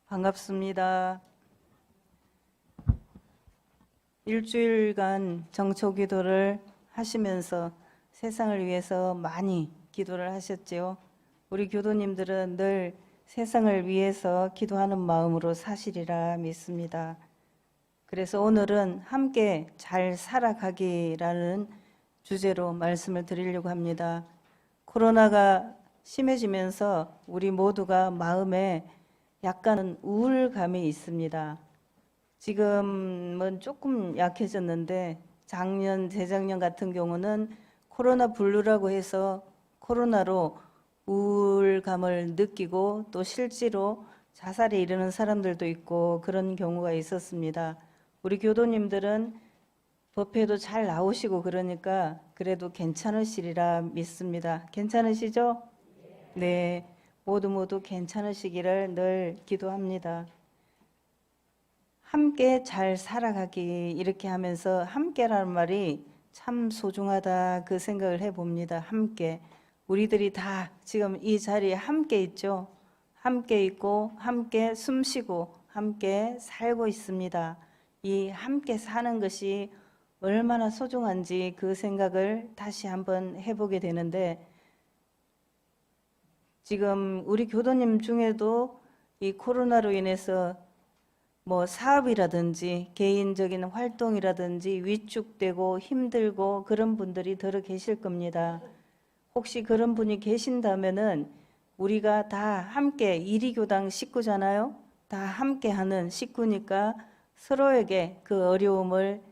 반갑습니다. 일주일간 정초기도를 하시면서 세상을 위해서 많이 기도를 하셨지요. 우리 교도님들은 늘 세상을 위해서 기도하는 마음으로 사시리라 믿습니다. 그래서 오늘은 함께 잘 살아가기라는 주제로 말씀을 드리려고 합니다. 코로나가 심해지면서 우리 모두가 마음에 약간은 우울감이 있습니다. 지금은 조금 약해졌는데 작년, 재작년 같은 경우는 코로나 블루라고 해서 코로나로 우울감을 느끼고 또 실제로 자살에 이르는 사람들도 있고 그런 경우가 있었습니다. 우리 교도님들은 법회도 잘 나오시고 그러니까 그래도 괜찮으시리라 믿습니다. 괜찮으시죠? 네, 모두 괜찮으시기를 늘 기도합니다. 함께 잘 살아가기 이렇게 하면서 함께라는 말이 참 소중하다 그 생각을 해봅니다. 함께 우리들이 다 지금 이 자리에 함께 있죠. 함께 있고 함께 숨쉬고 함께 살고 있습니다. 이 함께 사는 것이 얼마나 소중한지 그 생각을 다시 한번 해보게 되는데, 지금 우리 교도님 중에도 이 코로나로 인해서 사업이라든지 개인적인 활동이라든지 위축되고 힘들고 그런 분들이 들어 계실 겁니다. 혹시 그런 분이 계신다면은 우리가 다 함께 이리교당 식구잖아요. 다 함께 하는 식구니까 서로에게 그 어려움을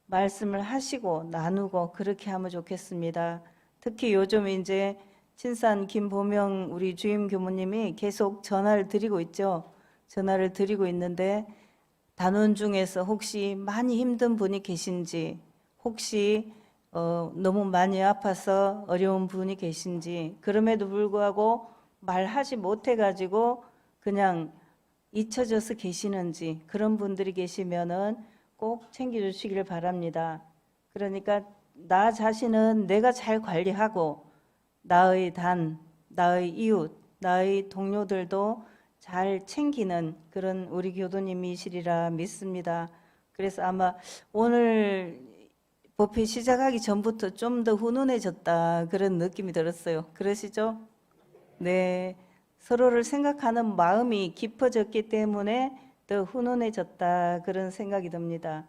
말씀을 하시고 나누고 그렇게 하면 좋겠습니다. 특히 요즘 이제 친산 김보명 우리 주임 교무님이 계속 전화를 드리고 있죠. 전화를 드리고 있는데 단원 중에서 혹시 많이 힘든 분이 계신지, 혹시 너무 많이 아파서 어려운 분이 계신지, 그럼에도 불구하고 말하지 못해가지고 그냥 잊혀져서 계시는지 그런 분들이 계시면은 꼭 챙겨주시길 바랍니다. 그러니까 나 자신은 내가 잘 관리하고 나의 나의 이웃, 나의 동료들도 잘 챙기는 그런 우리 교도님이시리라 믿습니다. 그래서 아마 오늘 법회 시작하기 전부터 좀 더 훈훈해졌다 그런 느낌이 들었어요. 그러시죠? 네, 서로를 생각하는 마음이 깊어졌기 때문에 더 훈훈해졌다 그런 생각이 듭니다.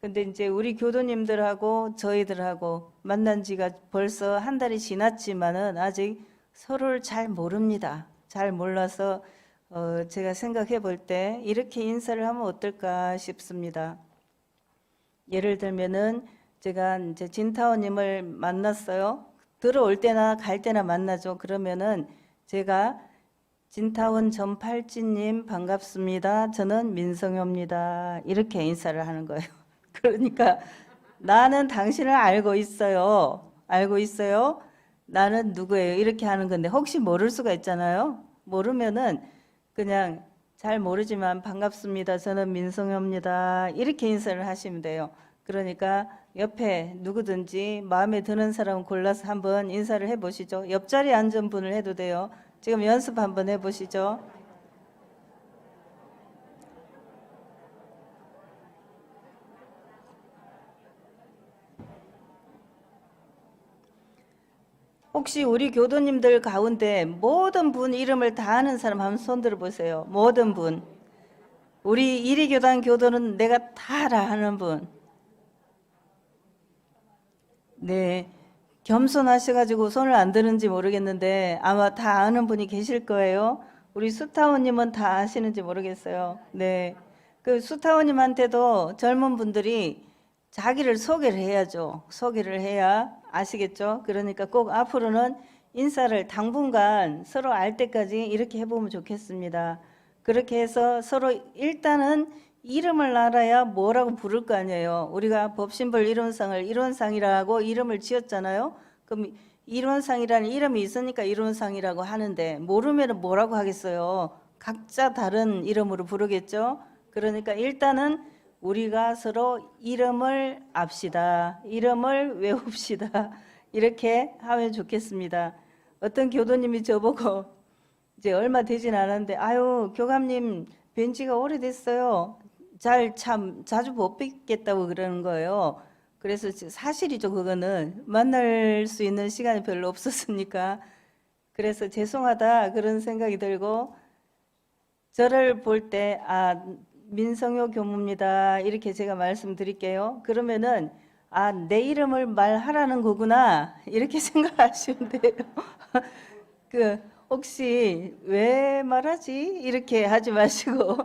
근데 이제 우리 교도님들하고 저희들하고 만난 지가 벌써 한 달이 지났지만은 아직 서로를 잘 모릅니다. 잘 몰라서 제가 생각해 볼 때 이렇게 인사를 하면 어떨까 싶습니다. 예를 들면은 제가 이제 진타오님을 만났어요. 들어올 때나 갈 때나 만나죠. 그러면은 제가 진타원 전팔찌님 반갑습니다. 저는 민성효입니다. 이렇게 인사를 하는 거예요. 그러니까 나는 당신을 알고 있어요. 알고 있어요. 나는 누구예요? 이렇게 하는 건데 혹시 모를 수가 있잖아요. 모르면은 그냥 잘 모르지만 반갑습니다. 저는 민성효입니다. 이렇게 인사를 하시면 돼요. 그러니까 옆에 누구든지 마음에 드는 사람 골라서 한번 인사를 해보시죠. 옆자리에 앉은 분을 해도 돼요. 지금 연습 한번 해보시죠. 혹시 우리 교도님들 가운데 모든 분 이름을 다 아는 사람 한번 손 들어보세요. 모든 분. 우리 이리교단 교도는 내가 다 알아 하는 분. 네. 겸손하셔가지고 손을 안 드는지 모르겠는데 아마 다 아는 분이 계실 거예요. 우리 수타원님은 다 아시는지 모르겠어요. 네. 그 수타원님한테도 젊은 분들이 자기를 소개를 해야죠. 소개를 해야 아시겠죠? 그러니까 꼭 앞으로는 인사를 당분간 서로 알 때까지 이렇게 해보면 좋겠습니다. 그렇게 해서 서로 일단은 이름을 알아야 뭐라고 부를 거 아니에요. 우리가 법신벌 이론상을 이론상이라고 이름을 지었잖아요. 그럼 이론상이라는 이름이 있으니까 이론상이라고 하는데 모르면 뭐라고 하겠어요. 각자 다른 이름으로 부르겠죠. 그러니까 일단은 우리가 서로 이름을 압시다. 이름을 외웁시다. 이렇게 하면 좋겠습니다. 어떤 교도님이 저보고 이제 얼마 되진 않았는데, 아유, 교감님 뵌 지가 오래됐어요. 잘 참 자주 못 뵙겠다고 그러는 거예요. 그래서 사실이죠, 그거는. 만날 수 있는 시간이 별로 없었으니까. 그래서 죄송하다 그런 생각이 들고, 저를 볼 때, 아, 민성효 교무입니다. 이렇게 제가 말씀드릴게요. 그러면은, 아, 내 이름을 말하라는 거구나. 이렇게 생각하시면 돼요. 그, 혹시 왜 말하지? 이렇게 하지 마시고,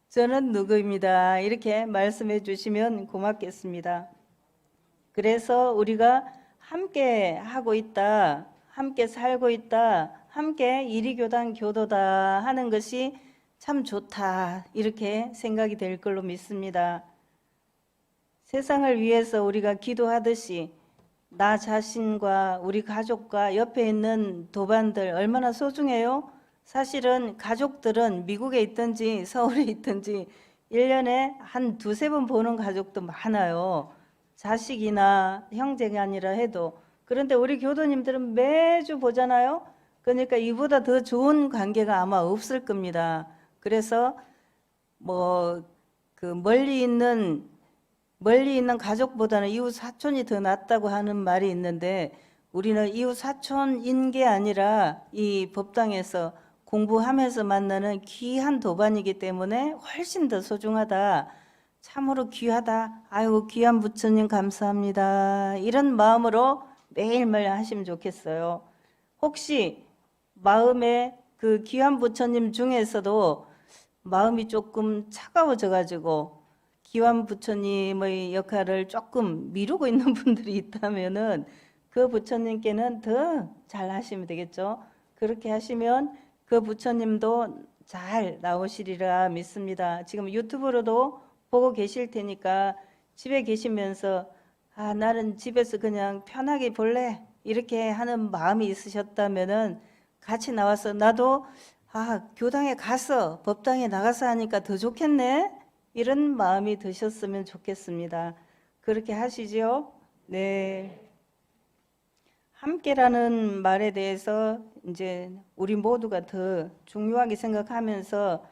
저는 누구입니다. 이렇게 말씀해 주시면 고맙겠습니다. 그래서 우리가 함께 하고 있다, 함께 살고 있다, 함께 이리교단 교도다 하는 것이 참 좋다, 이렇게 생각이 될 걸로 믿습니다. 세상을 위해서 우리가 기도하듯이 나 자신과 우리 가족과 옆에 있는 도반들 얼마나 소중해요? 사실은 가족들은 미국에 있든지 서울에 있든지 1년에 한 두세 번 보는 가족도 많아요. 자식이나 형제가 아니라 해도. 그런데 우리 교도님들은 매주 보잖아요. 그러니까 이보다 더 좋은 관계가 아마 없을 겁니다. 그래서 뭐 그 멀리 있는 가족보다는 이웃 사촌이 더 낫다고 하는 말이 있는데, 우리는 이웃 사촌인 게 아니라 이 법당에서 공부하면서 만나는 귀한 도반이기 때문에 훨씬 더 소중하다. 참으로 귀하다. 아이고, 귀한 부처님 감사합니다. 이런 마음으로 매일매일 하시면 좋겠어요. 혹시 마음에 그 귀한 부처님 중에서도 마음이 조금 차가워져 가지고 귀한 부처님의 역할을 조금 미루고 있는 분들이 있다면은 그 부처님께는 더 잘 하시면 되겠죠. 그렇게 하시면 그 부처님도 잘 나오시리라 믿습니다. 지금 유튜브로도 보고 계실 테니까 집에 계시면서 아, 나는 집에서 그냥 편하게 볼래, 이렇게 하는 마음이 있으셨다면은 같이 나와서 나도 아, 교당에 가서 법당에 나가서 하니까 더 좋겠네, 이런 마음이 드셨으면 좋겠습니다. 그렇게 하시죠? 네. 함께라는 말에 대해서 이제 우리 모두가 더 중요하게 생각하면서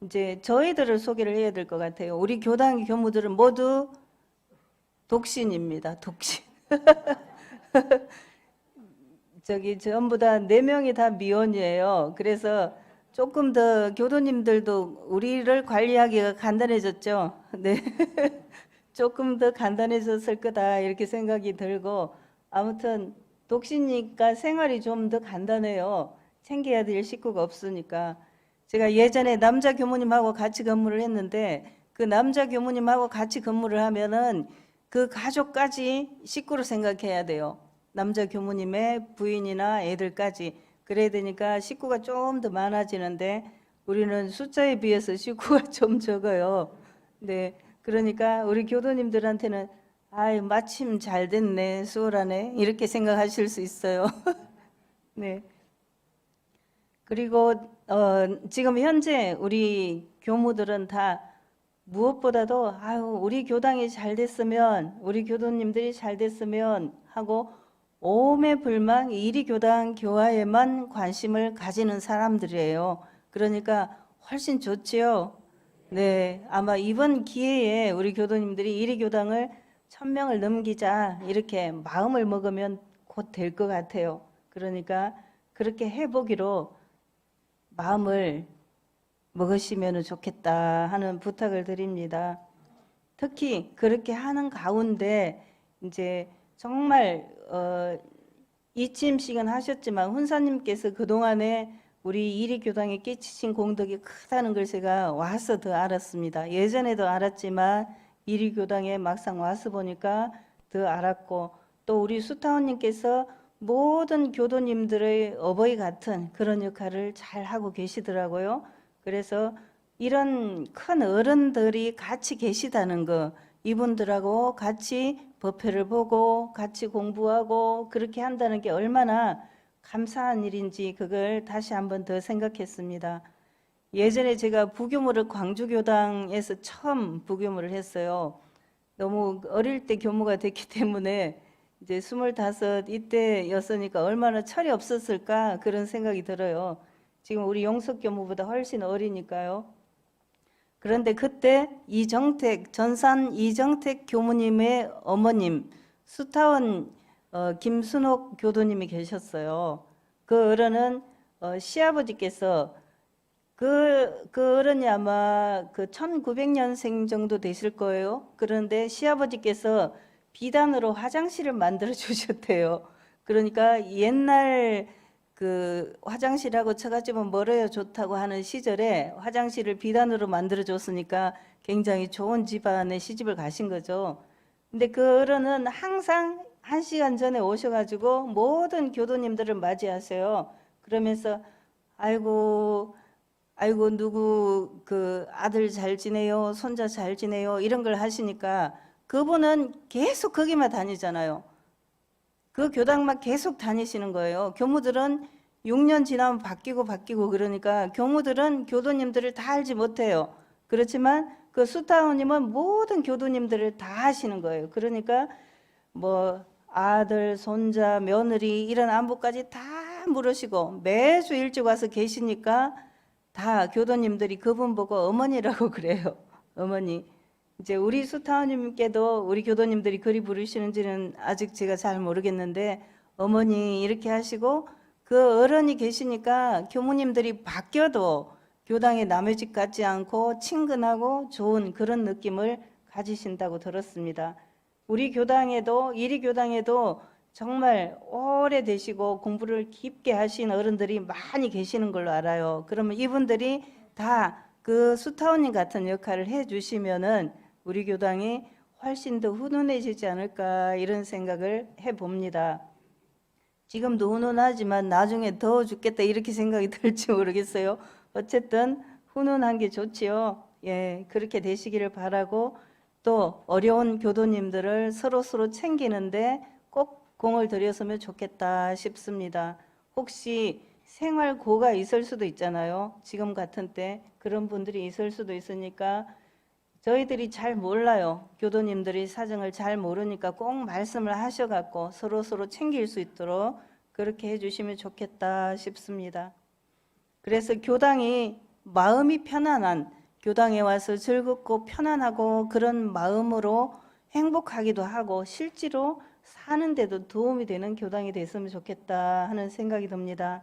이제 저희들을 소개를 해야 될 것 같아요. 우리 교당 교무들은 모두 독신입니다. 독신. 저기 전부 다 4명이 다 미혼이에요. 그래서 조금 더 교도님들도 우리를 관리하기가 간단해졌죠. 네. 조금 더 간단해졌을 거다, 이렇게 생각이 들고, 아무튼 독신이니까 생활이 좀 더 간단해요. 챙겨야 될 식구가 없으니까. 제가 예전에 남자 교무님하고 같이 근무를 했는데, 그 남자 교무님하고 같이 근무를 하면은 그 가족까지 식구로 생각해야 돼요. 남자 교무님의 부인이나 애들까지. 그래야 되니까 식구가 좀 더 많아지는데, 우리는 숫자에 비해서 식구가 좀 적어요. 네. 그러니까 우리 교도님들한테는 아유, 마침 잘 됐네, 수월하네, 이렇게 생각하실 수 있어요. 네. 그리고 지금 현재 우리 교무들은 다 무엇보다도 아유, 우리 교당이 잘 됐으면, 우리 교도님들이 잘 됐으면 하고 오매불망 이리 교당 교화에만 관심을 가지는 사람들이에요. 그러니까 훨씬 좋지요. 네, 아마 이번 기회에 우리 교도님들이 이리 교당을 1000명을 넘기자, 이렇게 마음을 먹으면 곧 될 것 같아요. 그러니까 그렇게 해보기로 마음을 먹으시면 좋겠다 하는 부탁을 드립니다. 특히 그렇게 하는 가운데 이제 정말 이침식은 하셨지만 훈사님께서 그동안에 우리 이리교당에 끼치신 공덕이 크다는 걸 제가 와서 더 알았습니다. 예전에도 알았지만 이리교당에 막상 와서 보니까 더 알았고, 또 우리 수타원님께서 모든 교도님들의 어버이 같은 그런 역할을 잘 하고 계시더라고요. 그래서 이런 큰 어른들이 같이 계시다는 거, 이분들하고 같이 법회를 보고 같이 공부하고 그렇게 한다는 게 얼마나 감사한 일인지 그걸 다시 한번 더 생각했습니다. 예전에 제가 부교무를 광주교당에서 처음 부교무를 했어요. 너무 어릴 때 교무가 됐기 때문에 이제 25 이때였으니까 얼마나 철이 없었을까, 그런 생각이 들어요. 지금 우리 용석 교무보다 훨씬 어리니까요. 그런데 그때 전산 이정택 교무님의 어머님 수타원 김순옥 교도님이 계셨어요. 그 어른은 시아버지께서 그 어른이 아마 그 1900년생 정도 되실 거예요. 그런데 시아버지께서 비단으로 화장실을 만들어 주셨대요. 그러니까 옛날 그 화장실하고 처갓집은 멀어요 좋다고 하는 시절에 화장실을 비단으로 만들어 줬으니까 굉장히 좋은 집안에 시집을 가신 거죠. 근데 그 어른은 항상 1시간 전에 오셔가지고 모든 교도님들을 맞이하세요. 그러면서 아이고 누구 그 아들 잘 지내요, 손자 잘 지내요 이런 걸 하시니까 그분은 계속 거기만 다니잖아요. 그 교당만 계속 다니시는 거예요. 교무들은 6년 지나면 바뀌고 그러니까 교무들은 교도님들을 다 알지 못해요. 그렇지만 그 수타원님은 모든 교도님들을 다 하시는 거예요. 그러니까 뭐 아들, 손자, 며느리 이런 안부까지 다 물으시고 매주 일찍 와서 계시니까 다 교도님들이 그분 보고 어머니라고 그래요. 어머니. 이제 우리 수타원님께도 우리 교도님들이 그리 부르시는지는 아직 제가 잘 모르겠는데 어머니 이렇게 하시고 그 어른이 계시니까 교무님들이 바뀌어도 교당에 남의 집 같지 않고 친근하고 좋은 그런 느낌을 가지신다고 들었습니다. 우리 교당에도 이리 교당에도 정말 오래 되시고 공부를 깊게 하신 어른들이 많이 계시는 걸로 알아요. 그러면 이분들이 다 그 수타원님 같은 역할을 해주시면은 우리 교당이 훨씬 더 훈훈해지지 않을까 이런 생각을 해봅니다. 지금도 훈훈하지만 나중에 더워 죽겠다 이렇게 생각이 들지 모르겠어요. 어쨌든 훈훈한 게 좋지요. 예, 그렇게 되시기를 바라고 또 어려운 교도님들을 서로 챙기는데 꼭 공을 들였으면 좋겠다 싶습니다. 혹시 생활고가 있을 수도 있잖아요. 지금 같은 때 그런 분들이 있을 수도 있으니까 저희들이 잘 몰라요. 교도님들이 사정을 잘 모르니까 꼭 말씀을 하셔갖고 서로 챙길 수 있도록 그렇게 해주시면 좋겠다 싶습니다. 그래서 교당이 마음이 편안한, 교당에 와서 즐겁고 편안하고 그런 마음으로 행복하기도 하고 실제로 사는데도 도움이 되는 교당이 됐으면 좋겠다 하는 생각이 듭니다.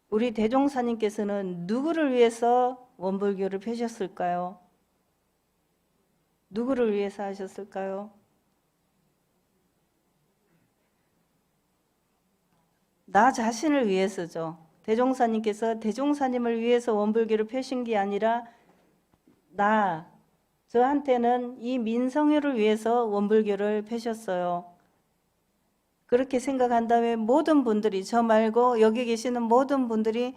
우리 대종사님께서는 누구를 위해서 원불교를 펴셨을까요? 누구를 위해서 하셨을까요? 나 자신을 위해서죠. 대종사님께서 대종사님을 위해서 원불교를 펴신 게 아니라 저한테는 이 민성회를 위해서 원불교를 펴셨어요. 그렇게 생각한다면 모든 분들이 저 말고 여기 계시는 모든 분들이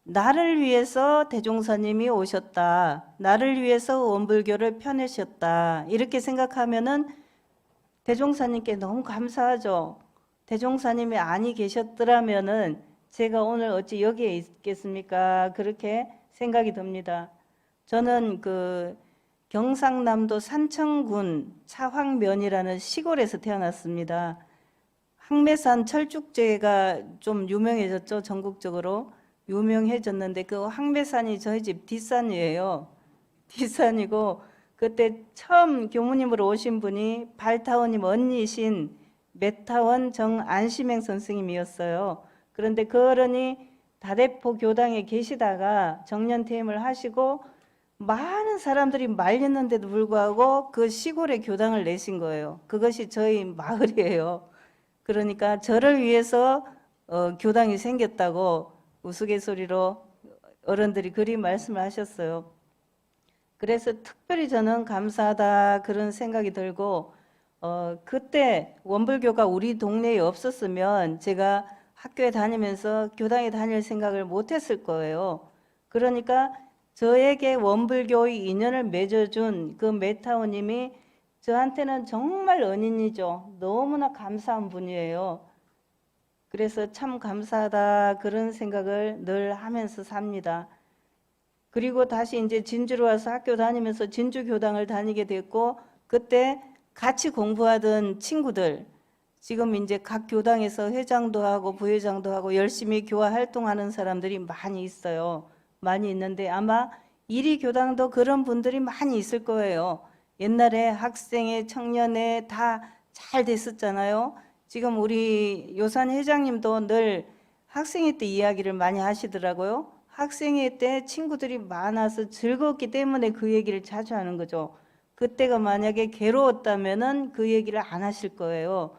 나를 위해서 대종사님이 오셨다. 나를 위해서 원불교를 펴내셨다. 이렇게 생각하면은 대종사님께 너무 감사하죠. 대종사님이 아니 계셨더라면은 제가 오늘 어찌 여기에 있겠습니까? 그렇게 생각이 듭니다. 저는 그 경상남도 산청군 차황면이라는 시골에서 태어났습니다. 항매산 철쭉제가 좀 유명해졌죠. 전국적으로 유명해졌는데 그 항매산이 저희 집 뒷산이에요. 뒷산이고 그때 처음 교무님으로 오신 분이 발타원님 언니신 메타원 정안심행 선생님이었어요. 그런데 그 어른이 다대포 교당에 계시다가 정년퇴임을 하시고 많은 사람들이 말렸는데도 불구하고 그 시골에 교당을 내신 거예요. 그것이 저희 마을이에요. 그러니까 저를 위해서 교당이 생겼다고 우스갯소리로 어른들이 그리 말씀을 하셨어요. 그래서 특별히 저는 감사하다 그런 생각이 들고 그때 원불교가 우리 동네에 없었으면 제가 학교에 다니면서 교당에 다닐 생각을 못했을 거예요. 그러니까 저에게 원불교의 인연을 맺어준 그 메타오님이 저한테는 정말 은인이죠. 너무나 감사한 분이에요. 그래서 참 감사하다 그런 생각을 늘 하면서 삽니다. 그리고 다시 이제 진주로 와서 학교 다니면서 진주 교당을 다니게 됐고 그때 같이 공부하던 친구들 지금 이제 각 교당에서 회장도 하고 부회장도 하고 열심히 교화 활동하는 사람들이 많이 있어요. 많이 있는데 아마 이리 교당도 그런 분들이 많이 있을 거예요. 옛날에 학생회, 청년회 다 잘 됐었잖아요. 지금 우리 요산 회장님도 늘 학생회 때 이야기를 많이 하시더라고요. 학생회 때 친구들이 많아서 즐거웠기 때문에 그 얘기를 자주 하는 거죠. 그때가 만약에 괴로웠다면은 그 얘기를 안 하실 거예요.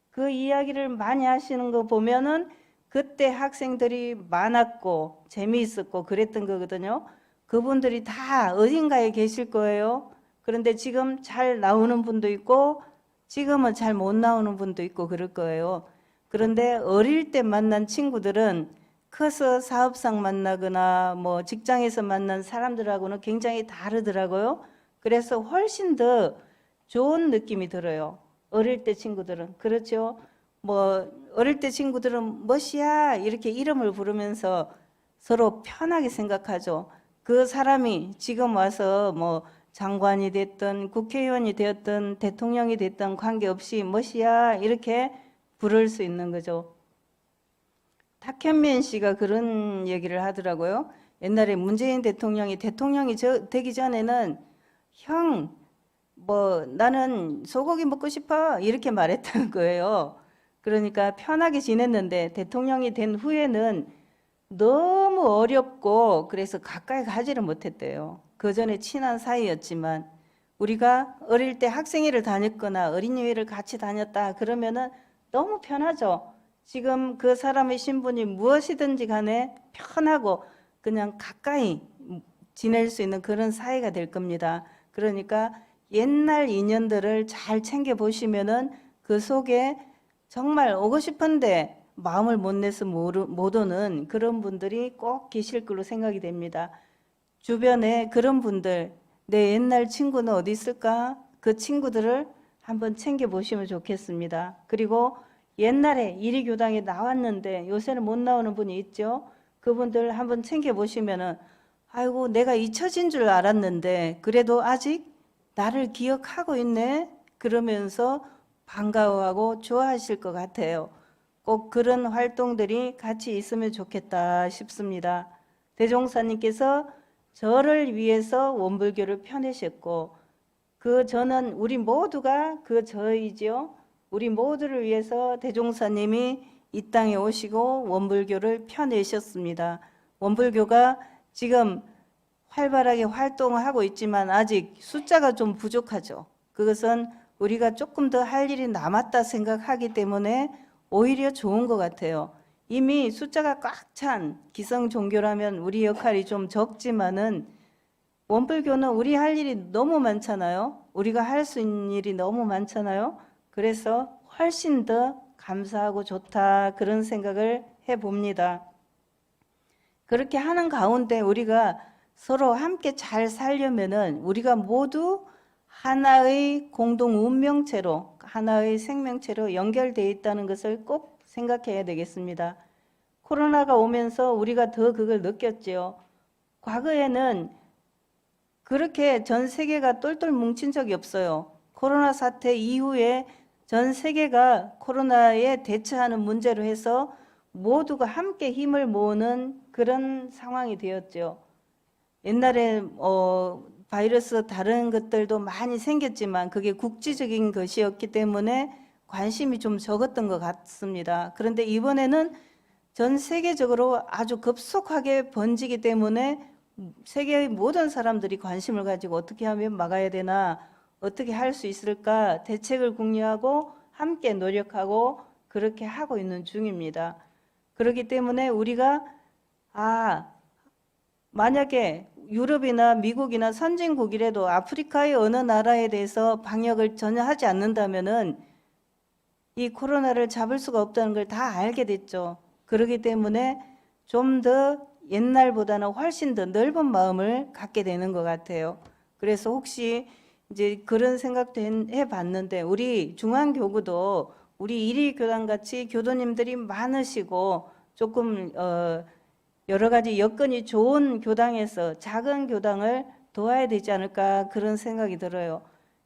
그 이야기를 많이 하시는 거 보면은 그때 학생들이 많았고 재미있었고 그랬던 거거든요. 그분들이 다 어딘가에 계실 거예요. 그런데 지금 잘 나오는 분도 있고 지금은 잘 못 나오는 분도 있고 그럴 거예요. 그런데 어릴 때 만난 친구들은 커서 사업상 만나거나 뭐 직장에서 만난 사람들하고는 굉장히 다르더라고요. 그래서 훨씬 더 좋은 느낌이 들어요. 어릴 때 친구들은. 그렇죠. 뭐 어릴 때 친구들은 멋이야 이렇게 이름을 부르면서 서로 편하게 생각하죠. 그 사람이 지금 와서 뭐 장관이 됐든 국회의원이 되었든 대통령이 됐든 관계없이 멋이야 이렇게 부를 수 있는 거죠. 탁현민 씨가 그런 얘기를 하더라고요. 옛날에 문재인 대통령이 되기 전에는 형, 뭐 나는 소고기 먹고 싶어 이렇게 말했다는 거예요. 그러니까 편하게 지냈는데 대통령이 된 후에는 너무 어렵고 그래서 가까이 가지를 못했대요. 그 전에 친한 사이였지만 우리가 어릴 때 학생회를 다녔거나 어린이회를 같이 다녔다 그러면은 너무 편하죠. 지금 그 사람의 신분이 무엇이든지 간에 편하고 그냥 가까이 지낼 수 있는 그런 사이가 될 겁니다. 그러니까 옛날 인연들을 잘 챙겨 보시면은 그 속에 정말 오고 싶은데 마음을 못 내서 못 오는 그런 분들이 꼭 계실 걸로 생각이 됩니다. 주변에 그런 분들, 내 옛날 친구는 어디 있을까? 그 친구들을 한번 챙겨 보시면 좋겠습니다. 그리고 옛날에 이리교당에 나왔는데 요새는 못 나오는 분이 있죠. 그분들 한번 챙겨 보시면은 아이고 내가 잊혀진 줄 알았는데 그래도 아직 나를 기억하고 있네 그러면서 반가워하고 좋아하실 것 같아요. 꼭 그런 활동들이 같이 있으면 좋겠다 싶습니다. 대종사님께서 저를 위해서 원불교를 펴내셨고 그 저는 우리 모두가 그 저이죠. 우리 모두를 위해서 대종사님이 이 땅에 오시고 원불교를 펴내셨습니다. 원불교가 지금 활발하게 활동을 하고 있지만 아직 숫자가 좀 부족하죠. 그것은 우리가 조금 더 할 일이 남았다 생각하기 때문에 오히려 좋은 것 같아요. 이미 숫자가 꽉 찬 기성 종교라면 우리 역할이 좀 적지만은 원불교는 우리 할 일이 너무 많잖아요. 우리가 할 수 있는 일이 너무 많잖아요. 그래서 훨씬 더 감사하고 좋다 그런 생각을 해봅니다. 그렇게 하는 가운데 우리가 서로 함께 잘 살려면은 우리가 모두 하나의 공동 운명체로 하나의 생명체로 연결되어 있다는 것을 꼭 생각해야 되겠습니다. 코로나가 오면서 우리가 더 그걸 느꼈죠. 과거에는 그렇게 전 세계가 똘똘 뭉친 적이 없어요. 코로나 사태 이후에 전 세계가 코로나에 대처하는 문제로 해서 모두가 함께 힘을 모으는 그런 상황이 되었죠. 옛날에 바이러스 다른 것들도 많이 생겼지만 그게 국지적인 것이었기 때문에 관심이 좀 적었던 것 같습니다. 그런데 이번에는 전 세계적으로 아주 급속하게 번지기 때문에 세계의 모든 사람들이 관심을 가지고 어떻게 하면 막아야 되나, 어떻게 할 수 있을까 대책을 궁리하고 함께 노력하고 그렇게 하고 있는 중입니다. 그렇기 때문에 우리가 만약에 유럽이나 미국이나 선진국이라도 아프리카의 어느 나라에 대해서 방역을 전혀 하지 않는다면은 이 코로나를 잡을 수가 없다는 걸 다 알게 됐죠. 그렇기 때문에 좀 더 옛날보다는 훨씬 더 넓은 마음을 갖게 되는 것 같아요. 그래서 혹시 이제 그런 생각도 해봤는데 우리 중앙교구도 우리 이리교당 같이 교도님들이 많으시고 조금 여러 가지 여건이 좋은 교당에서 작은 교당을 도와야 되지 않을까 그런 생각이 들어요.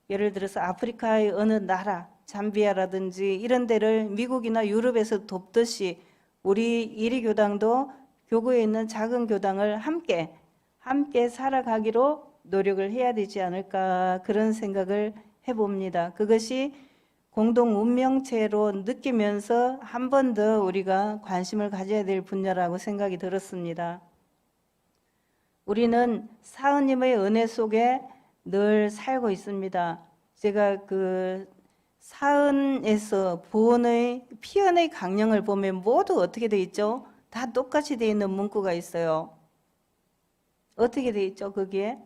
예를 들어서 아프리카의 어느 나라 잠비아라든지 이런 데를 미국이나 유럽에서 돕듯이 우리 이리교당도 교구에 있는 작은 교당을 함께 살아가기로 노력을 해야 되지 않을까, 그런 생각을 해봅니다. 그것이 공동 운명체로 느끼면서 한 번 더 우리가 관심을 가져야 될 분야라고 생각이 들었습니다. 우리는 사은님의 은혜 속에 늘 살고 있습니다. 제가 그 사은에서 보은의 피언의 강령을 보면 모두 어떻게 돼 있죠? 다 똑같이 돼 있는 문구가 있어요. 어떻게 돼 있죠? 거기에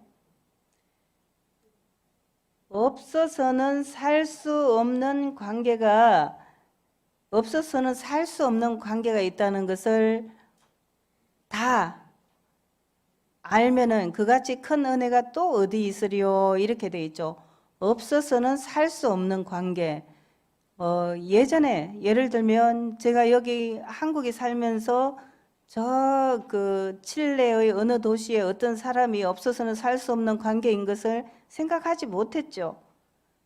없어서는 살 수 없는 관계가 있다는 것을 다 알면은 그같이 큰 은혜가 또 어디 있으리요? 이렇게 돼 있죠. 없어서는 살 수 없는 관계. 예전에 예를 들면 제가 여기 한국에 살면서 저 그 칠레의 어느 도시에 어떤 사람이 없어서는 살 수 없는 관계인 것을 생각하지 못했죠.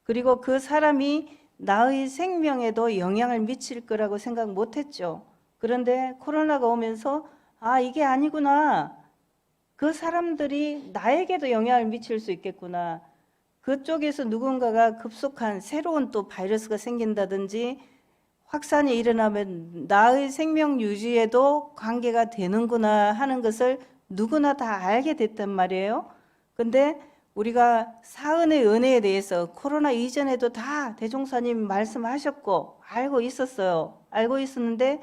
그리고 그 사람이 나의 생명에도 영향을 미칠 거라고 생각 못했죠. 그런데 코로나가 오면서 아, 이게 아니구나. 그 사람들이 나에게도 영향을 미칠 수 있겠구나. 그쪽에서 누군가가 급속한 새로운 또 바이러스가 생긴다든지 확산이 일어나면 나의 생명 유지에도 관계가 되는구나 하는 것을 누구나 다 알게 됐단 말이에요. 근데 우리가 사은의 은혜에 대해서 코로나 이전에도 다 대종사님 말씀하셨고 알고 있었어요. 알고 있었는데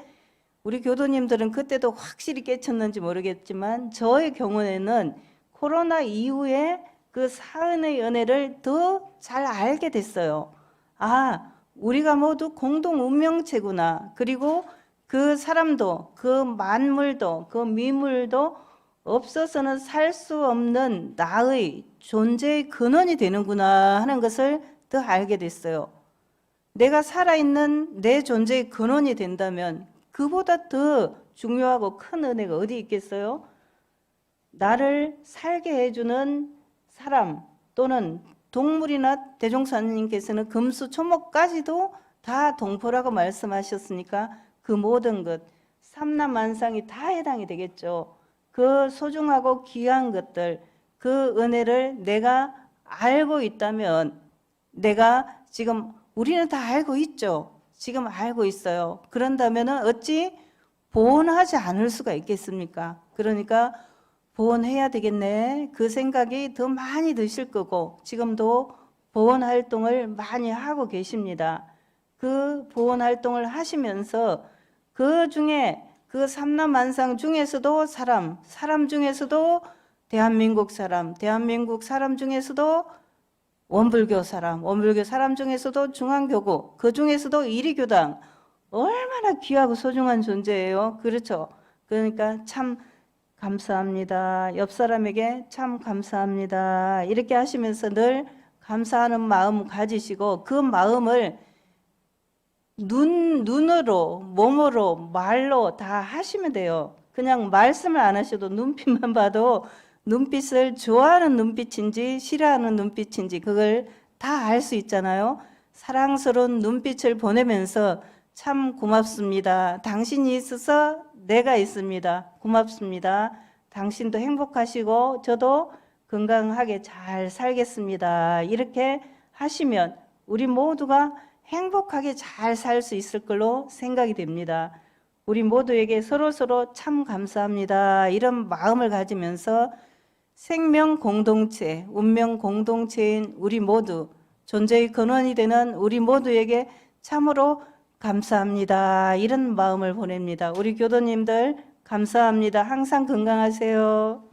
우리 교도님들은 그때도 확실히 깨쳤는지 모르겠지만 저의 경우에는 코로나 이후에 그 사은의 은혜를 더 잘 알게 됐어요. 아, 우리가 모두 공동 운명체구나. 그리고 그 사람도, 그 만물도, 그 미물도 없어서는 살 수 없는 나의 존재의 근원이 되는구나 하는 것을 더 알게 됐어요. 내가 살아있는 내 존재의 근원이 된다면 그보다 더 중요하고 큰 은혜가 어디 있겠어요? 나를 살게 해주는 사람 또는 동물이나 대종사님께서는 금수초목까지도 다 동포라고 말씀하셨으니까 그 모든 것, 삼라만상이 다 해당이 되겠죠. 그 소중하고 귀한 것들, 그 은혜를 내가 알고 있다면 내가 지금 우리는 다 알고 있죠. 지금 알고 있어요. 그런다면 어찌 보온하지 않을 수가 있겠습니까? 그러니까 보온해야 되겠네. 그 생각이 더 많이 드실 거고 지금도 보온 활동을 많이 하고 계십니다. 그 보온 활동을 하시면서 그 중에 그 삼라만상 중에서도 사람 중에서도 대한민국 사람 중에서도 원불교 사람 중에서도 중앙교구, 그 중에서도 이리교당 얼마나 귀하고 소중한 존재예요. 그렇죠? 그러니까 참 감사합니다. 옆 사람에게 참 감사합니다. 이렇게 하시면서 늘 감사하는 마음 가지시고 그 마음을 눈으로, 몸으로, 말로 다 하시면 돼요. 그냥 말씀을 안 하셔도 눈빛만 봐도 눈빛을 좋아하는 눈빛인지 싫어하는 눈빛인지 그걸 다 알 수 있잖아요. 사랑스러운 눈빛을 보내면서 참 고맙습니다. 당신이 있어서 내가 있습니다. 고맙습니다. 당신도 행복하시고 저도 건강하게 잘 살겠습니다. 이렇게 하시면 우리 모두가 행복하게 잘 살 수 있을 걸로 생각이 됩니다. 우리 모두에게 서로서로 참 감사합니다. 이런 마음을 가지면서 생명 공동체, 운명 공동체인 우리 모두, 존재의 근원이 되는 우리 모두에게 참으로 감사합니다. 이런 마음을 보냅니다. 우리 교도님들 감사합니다. 항상 건강하세요.